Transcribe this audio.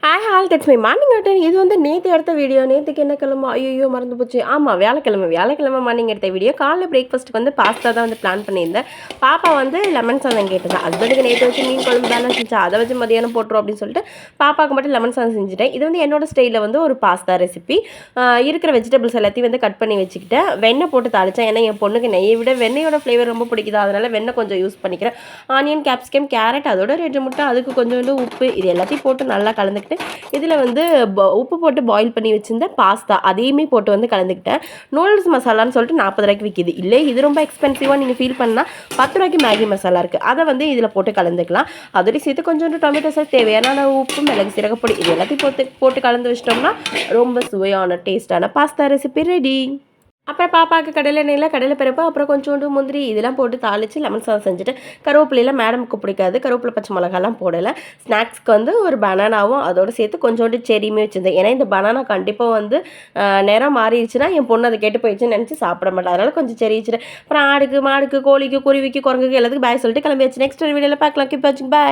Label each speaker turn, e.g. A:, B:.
A: Hi all that's my morning attend. இது வந்து நேற்று எடுத்த வீடியோ. நேற்றுக்கு என்ன கிழமை? ஐயோ மறந்து போச்சு. ஆமாம், வியாழக்கிழமை மார்னிங் எடுத்த வீடியோ. காலைல பிரேக்ஃபாஸ்ட்டுக்கு வந்து பாஸ்தா தான் வந்து பிளான் பண்ணியிருந்தேன். பாப்பா வந்து லெமன் சாதம் கேட்டதா. ஹஸ்பண்டுக்கு நேற்று வச்சு மீன் குழம்பு பேலன்ஸ் இருந்துச்சு, அதை வச்சு மதியானம் போட்டுரும் அப்படின்னு சொல்லிட்டு பாப்பாவுக்கு மட்டும் லெமன் சாதம் செஞ்சுட்டேன். இது வந்து என்னோட ஸ்டைலில் வந்து ஒரு பாஸ்தா ரெசிபி. இருக்கிற வெஜிடபிள்ஸ் எல்லாத்தையும் வந்து கட் பண்ணி வச்சுக்கிட்டேன். வெண்ணெய் போட்டு தாளித்தேன். ஏன்னா என் பொண்ணுக்கு நெய்யை விட வெண்ணெயோட ஃப்ளேவர் ரொம்ப பிடிக்குது, அதனால் வெண்ணெய் கொஞ்சம் யூஸ் பண்ணிக்கிறேன். ஆனியன், கேப்சிகம், கேரட், அதோட 2 முட்டை, அதுக்கு கொஞ்சோண்டு உப்பு, இது எல்லாத்தையும் போட்டு நல்லா கலந்துக்கிட்டு இதில் வந்து உப்பு போட்டு பாயில் பண்ணி வச்சுருந்த பாஸ்தா அதையுமே போட்டு வந்து கலந்துக்கிட்டேன். நூடுல்ஸ் மசாலான்னு சொல்லிட்டு 40 ரூபாய்க்கு விற்கிது. இல்லை இது ரொம்ப எக்ஸ்பென்சிவாக நீங்கள் ஃபீல் பண்ணால் 10 ரூபாய்க்கு மேகி மசாலா இருக்குது, அதை வந்து இதில் போட்டு கலந்துக்கலாம். அதோடய சேர்த்து கொஞ்சோண்டு டொமேட்டோ சாஸ், தேவையான உப்பு, மிளகு, சீரகப்பொடி, இது எல்லாத்தையும் போட்டு கலந்து வச்சிட்டோம்னா ரொம்ப சுவையான டேஸ்டான பாஸ்தா ரெசிபி ரெடி. அப்புறம் பாப்பாவுக்கு கடலை பருப்பு, அப்புறம் கொஞ்சோண்டு முந்திரி, இதெல்லாம் போட்டு தாளித்து லெமன் சாதம் செஞ்சுட்டு, கருவேப்பிலையில் மேடமுக்கு பிடிக்காது, கருவேப்பிலை பச்சை மிளகாலாம் போடலை. ஸ்நாக்ஸ்க்கு வந்து ஒரு பனானாவும் அதோடு சேர்த்து கொஞ்சோண்டு செரியுமே வச்சுருந்தேன். ஏன்னா இந்த பனானா கண்டிப்பாக வந்து நிறம் மாறிடுச்சுன்னா என் பொண்ணு அதை கெட்டு போயிடுச்சுன்னு நினச்சி சாப்பிட மாட்டேன், அதனால் கொஞ்சம் செரி வச்சுட்டு அப்புறம் ஆடுக்கு, மாடுக்கு, கோழிக்கு, குருவிக்கு, குரங்குக்கு எல்லாத்துக்கும் பாய் சொல்லிட்டு கிளம்பியாச்சு. நெக்ஸ்ட் வீடியோவில் பார்க்கலாம். கீப் வாட்சிங். பாய்.